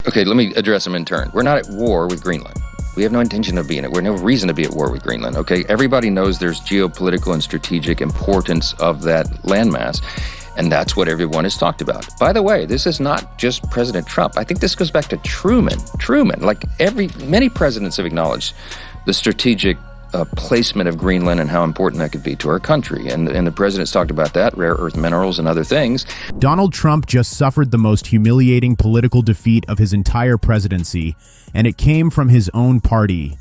Okay, let me address them in turn. We're not at war with Greenland. We have no intention of being it. We're no reason to be at war with Greenland, okay? Everybody knows there's geopolitical and strategic importance of that landmass, and that's what everyone has talked about. By the way, this is not just President Trump. I think this goes back to Truman. Like many presidents have acknowledged the strategic placement of Greenland and how important that could be to our country. And the president's talked about that, rare earth minerals and other things. Donald Trump just suffered the most humiliating political defeat of his entire presidency, and it came from his own party.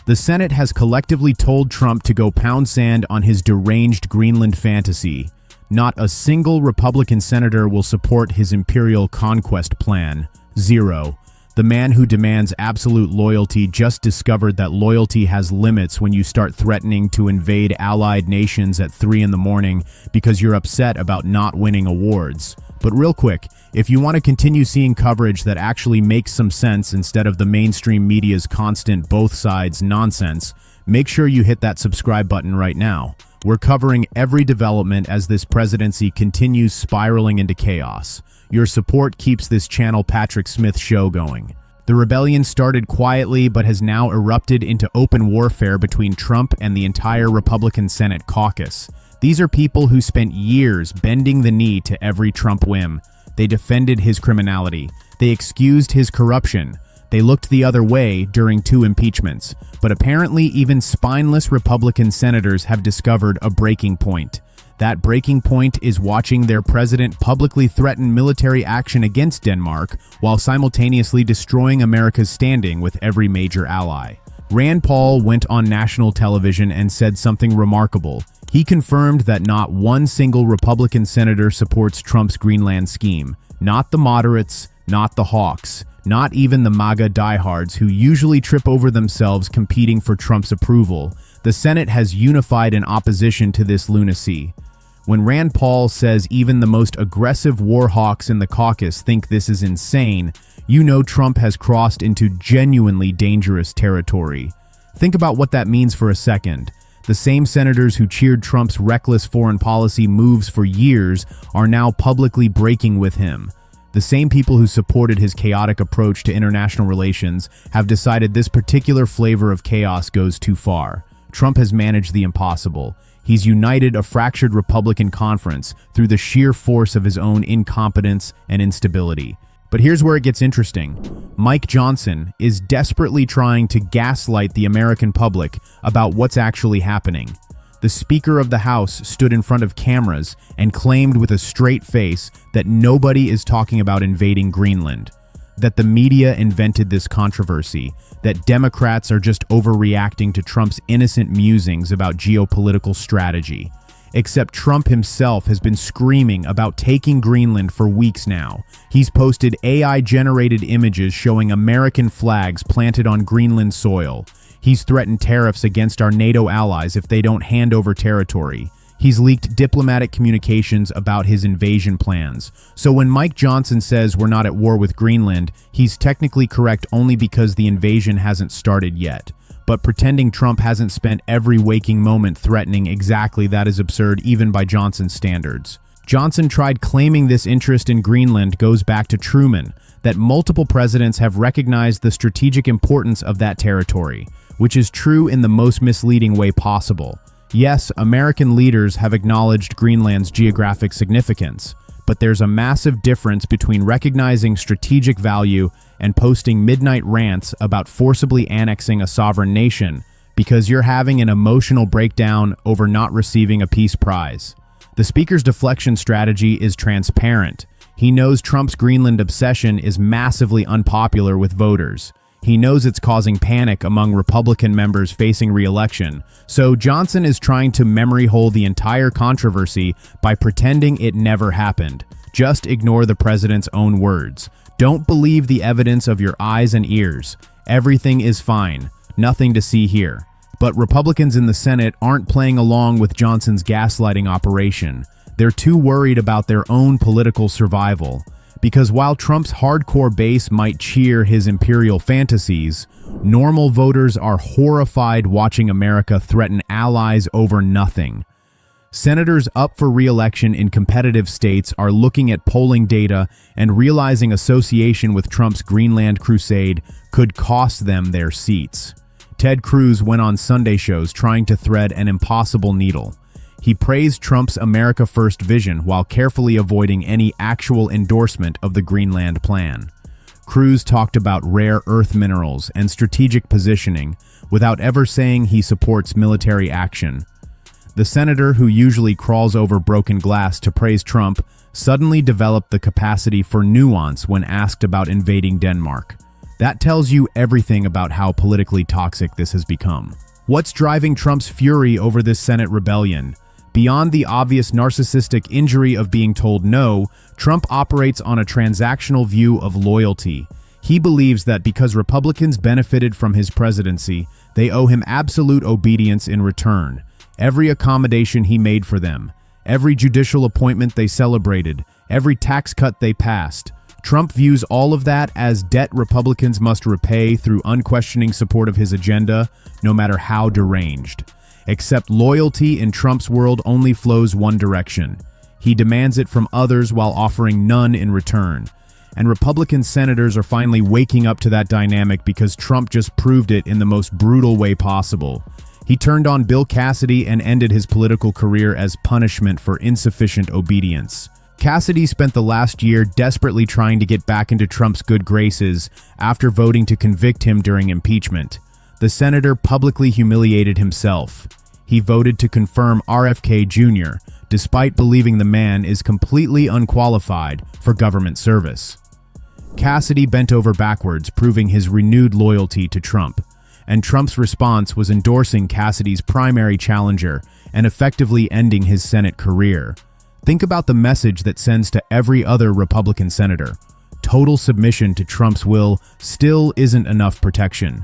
The Senate has collectively told Trump to go pound sand on his deranged Greenland fantasy. Not a single Republican senator will support his imperial conquest plan. Zero. The man who demands absolute loyalty just discovered that loyalty has limits when you start threatening to invade allied nations at 3 in the morning because you're upset about not winning awards. But real quick, if you want to continue seeing coverage that actually makes some sense instead of the mainstream media's constant both sides nonsense, make sure you hit that subscribe button right now. We're covering every development as this presidency continues spiraling into chaos. Your support keeps this channel Patrick Smith show going. The rebellion started quietly but has now erupted into open warfare between Trump and the entire Republican Senate caucus. These are people who spent years bending the knee to every Trump whim. They defended his criminality. They excused his corruption. They looked the other way during 2 impeachments. But apparently even spineless Republican senators have discovered a breaking point. That breaking point is watching their president publicly threaten military action against Denmark while simultaneously destroying America's standing with every major ally. Rand Paul went on national television and said something remarkable. He confirmed that not one single Republican senator supports Trump's Greenland scheme. Not the moderates, not the hawks, not even the MAGA diehards who usually trip over themselves competing for Trump's approval. The Senate has unified in opposition to this lunacy. When Rand Paul says even the most aggressive war hawks in the caucus think this is insane, you know Trump has crossed into genuinely dangerous territory. Think about what that means for a second. The same senators who cheered Trump's reckless foreign policy moves for years are now publicly breaking with him. The same people who supported his chaotic approach to international relations have decided this particular flavor of chaos goes too far. Trump has managed the impossible. He's united a fractured Republican conference through the sheer force of his own incompetence and instability. But here's where it gets interesting. Mike Johnson is desperately trying to gaslight the American public about what's actually happening. The Speaker of the House stood in front of cameras and claimed with a straight face that nobody is talking about invading Greenland, that the media invented this controversy, that Democrats are just overreacting to Trump's innocent musings about geopolitical strategy. Except Trump himself has been screaming about taking Greenland for weeks now. He's posted AI-generated images showing American flags planted on Greenland soil. He's threatened tariffs against our NATO allies if they don't hand over territory. He's leaked diplomatic communications about his invasion plans. So when Mike Johnson says we're not at war with Greenland, he's technically correct only because the invasion hasn't started yet. But pretending Trump hasn't spent every waking moment threatening exactly that is absurd even by Johnson's standards. Johnson tried claiming this interest in Greenland goes back to Truman, that multiple presidents have recognized the strategic importance of that territory, which is true in the most misleading way possible. Yes, American leaders have acknowledged Greenland's geographic significance, but there's a massive difference between recognizing strategic value and posting midnight rants about forcibly annexing a sovereign nation because you're having an emotional breakdown over not receiving a peace prize. The speaker's deflection strategy is transparent. He knows Trump's Greenland obsession is massively unpopular with voters. He knows it's causing panic among Republican members facing re-election, so Johnson is trying to memory hole the entire controversy by pretending it never happened. Just ignore the president's own words. Don't believe the evidence of your eyes and ears. Everything is fine. Nothing to see here. But Republicans in the Senate aren't playing along with Johnson's gaslighting operation. They're too worried about their own political survival. Because while Trump's hardcore base might cheer his imperial fantasies, normal voters are horrified watching America threaten allies over nothing. Senators up for re-election in competitive states are looking at polling data and realizing association with Trump's Greenland crusade could cost them their seats. Ted Cruz went on Sunday shows trying to thread an impossible needle. He praised Trump's America First vision while carefully avoiding any actual endorsement of the Greenland plan. Cruz talked about rare earth minerals and strategic positioning without ever saying he supports military action. The senator, who usually crawls over broken glass to praise Trump, suddenly developed the capacity for nuance when asked about invading Denmark. That tells you everything about how politically toxic this has become. What's driving Trump's fury over this Senate rebellion? Beyond the obvious narcissistic injury of being told no, Trump operates on a transactional view of loyalty. He believes that because Republicans benefited from his presidency, they owe him absolute obedience in return. Every accommodation he made for them, every judicial appointment they celebrated, every tax cut they passed. Trump views all of that as debt Republicans must repay through unquestioning support of his agenda, no matter how deranged. Except loyalty in Trump's world only flows one direction. He demands it from others while offering none in return. And Republican senators are finally waking up to that dynamic because Trump just proved it in the most brutal way possible. He turned on Bill Cassidy and ended his political career as punishment for insufficient obedience. Cassidy spent the last year desperately trying to get back into Trump's good graces after voting to convict him during impeachment. The senator publicly humiliated himself. He voted to confirm RFK Jr., despite believing the man is completely unqualified for government service. Cassidy bent over backwards, proving his renewed loyalty to Trump. And Trump's response was endorsing Cassidy's primary challenger and effectively ending his Senate career. Think about the message that sends to every other Republican senator. Total submission to Trump's will still isn't enough protection.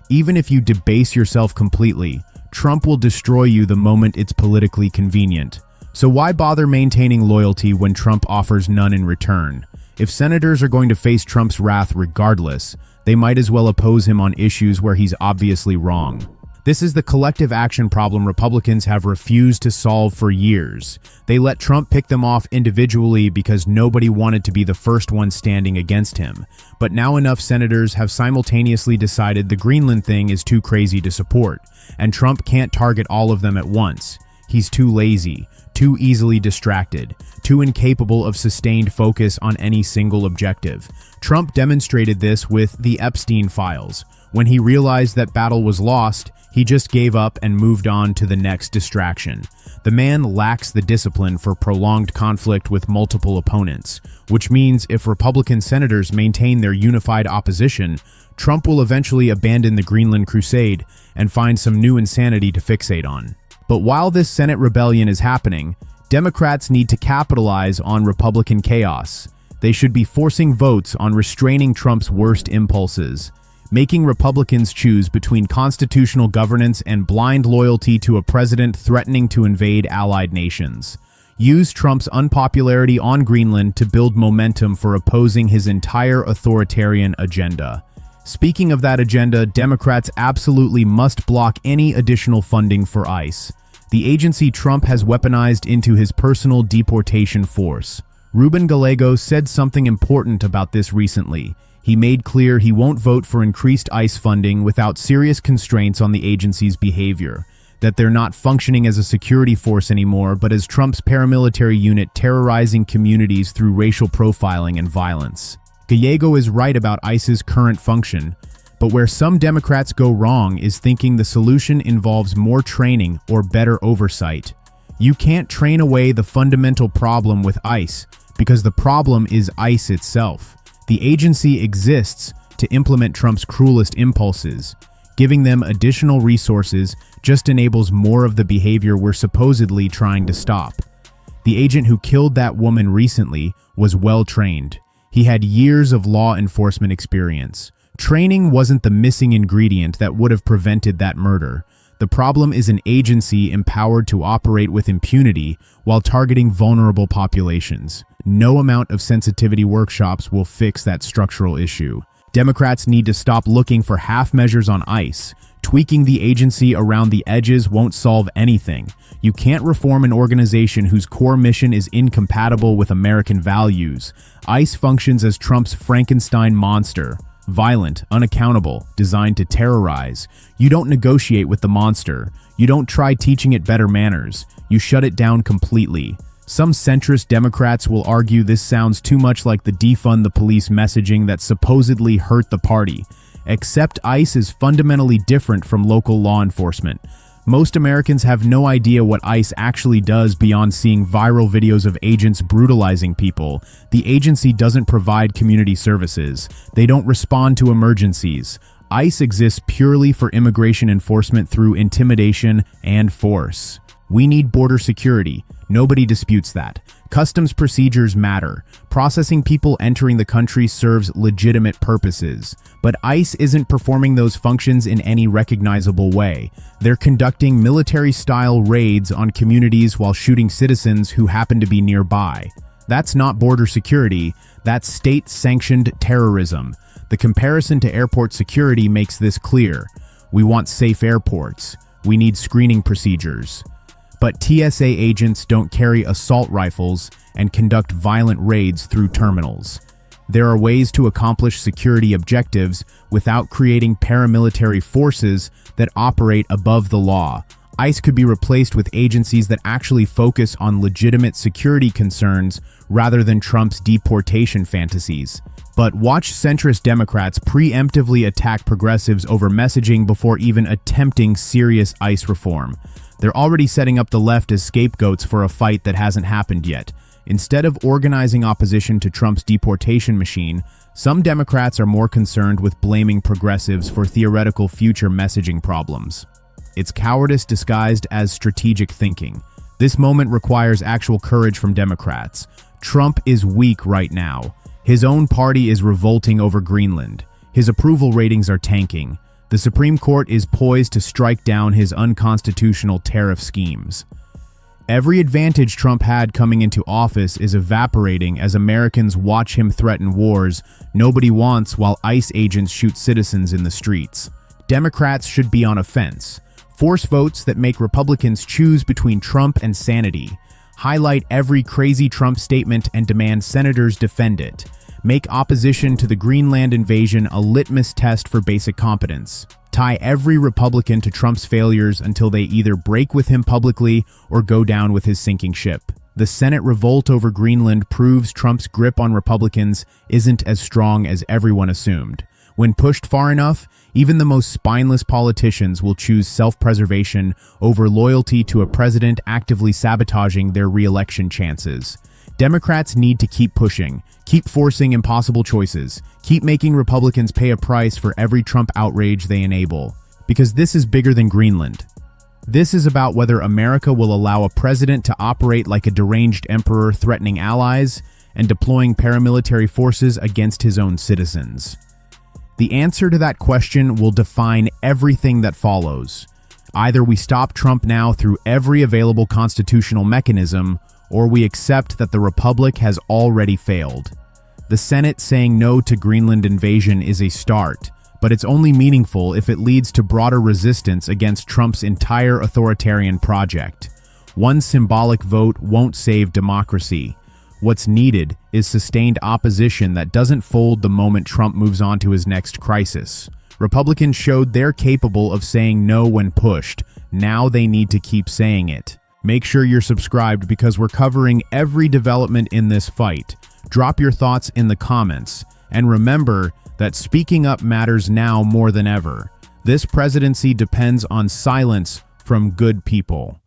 Even if you debase yourself completely, Trump will destroy you the moment it's politically convenient. So why bother maintaining loyalty when Trump offers none in return? If senators are going to face Trump's wrath regardless, they might as well oppose him on issues where he's obviously wrong. This is the collective action problem Republicans have refused to solve for years. They let Trump pick them off individually because nobody wanted to be the first one standing against him. But now enough senators have simultaneously decided the Greenland thing is too crazy to support, and Trump can't target all of them at once. He's too lazy, too easily distracted, too incapable of sustained focus on any single objective. Trump demonstrated this with the Epstein files. When he realized that battle was lost, he just gave up and moved on to the next distraction. The man lacks the discipline for prolonged conflict with multiple opponents, which means if Republican senators maintain their unified opposition, Trump will eventually abandon the Greenland crusade and find some new insanity to fixate on. But while this Senate rebellion is happening, Democrats need to capitalize on Republican chaos. They should be forcing votes on restraining Trump's worst impulses, making Republicans choose between constitutional governance and blind loyalty to a president threatening to invade allied nations. Use Trump's unpopularity on Greenland to build momentum for opposing his entire authoritarian agenda. Speaking of that agenda, Democrats absolutely must block any additional funding for ICE, the agency Trump has weaponized into his personal deportation force. Ruben Gallego said something important about this recently. He made clear he won't vote for increased ICE funding without serious constraints on the agency's behavior, that they're not functioning as a security force anymore, but as Trump's paramilitary unit terrorizing communities through racial profiling and violence. Gallego is right about ICE's current function, but where some Democrats go wrong is thinking the solution involves more training or better oversight. You can't train away the fundamental problem with ICE, because the problem is ICE itself. The agency exists to implement Trump's cruelest impulses. Giving them additional resources just enables more of the behavior we're supposedly trying to stop. The agent who killed that woman recently was well trained. He had years of law enforcement experience. Training wasn't the missing ingredient that would have prevented that murder. The problem is an agency empowered to operate with impunity while targeting vulnerable populations. No amount of sensitivity workshops will fix that structural issue. Democrats need to stop looking for half measures on ICE. Tweaking the agency around the edges won't solve anything. You can't reform an organization whose core mission is incompatible with American values. ICE functions as Trump's Frankenstein monster. Violent, unaccountable, designed to terrorize. You don't negotiate with the monster. You don't try teaching it better manners. You shut it down completely. Some centrist Democrats will argue this sounds too much like the defund the police messaging that supposedly hurt the party. Except ICE is fundamentally different from local law enforcement. Most Americans have no idea what ICE actually does beyond seeing viral videos of agents brutalizing people. The agency doesn't provide community services. They don't respond to emergencies. ICE exists purely for immigration enforcement through intimidation and force. We need border security. Nobody disputes that. Customs procedures matter. Processing people entering the country serves legitimate purposes. But ICE isn't performing those functions in any recognizable way. They're conducting military-style raids on communities while shooting citizens who happen to be nearby. That's not border security, that's state-sanctioned terrorism. The comparison to airport security makes this clear. We want safe airports. We need screening procedures. But TSA agents don't carry assault rifles and conduct violent raids through terminals. There are ways to accomplish security objectives without creating paramilitary forces that operate above the law. ICE could be replaced with agencies that actually focus on legitimate security concerns rather than Trump's deportation fantasies. But watch centrist Democrats preemptively attack progressives over messaging before even attempting serious ICE reform. They're already setting up the left as scapegoats for a fight that hasn't happened yet. Instead of organizing opposition to Trump's deportation machine, some Democrats are more concerned with blaming progressives for theoretical future messaging problems. It's cowardice disguised as strategic thinking. This moment requires actual courage from Democrats. Trump is weak right now. His own party is revolting over Greenland. His approval ratings are tanking. The Supreme Court is poised to strike down his unconstitutional tariff schemes. Every advantage Trump had coming into office is evaporating as Americans watch him threaten wars nobody wants while ICE agents shoot citizens in the streets. Democrats should be on offense. Force votes that make Republicans choose between Trump and sanity. Highlight every crazy Trump statement and demand senators defend it. Make opposition to the Greenland invasion a litmus test for basic competence. Tie every Republican to Trump's failures until they either break with him publicly or go down with his sinking ship. The Senate revolt over Greenland proves Trump's grip on Republicans isn't as strong as everyone assumed. When pushed far enough, even the most spineless politicians will choose self-preservation over loyalty to a president actively sabotaging their re-election chances. Democrats need to keep pushing, keep forcing impossible choices, keep making Republicans pay a price for every Trump outrage they enable. Because this is bigger than Greenland. This is about whether America will allow a president to operate like a deranged emperor threatening allies and deploying paramilitary forces against his own citizens. The answer to that question will define everything that follows. Either we stop Trump now through every available constitutional mechanism, or we accept that the Republic has already failed. The Senate saying no to Greenland invasion is a start, but it's only meaningful if it leads to broader resistance against Trump's entire authoritarian project. One symbolic vote won't save democracy. What's needed is sustained opposition that doesn't fold the moment Trump moves on to his next crisis. Republicans showed they're capable of saying no when pushed. Now they need to keep saying it. Make sure you're subscribed because we're covering every development in this fight. Drop your thoughts in the comments. And remember that speaking up matters now more than ever. This presidency depends on silence from good people.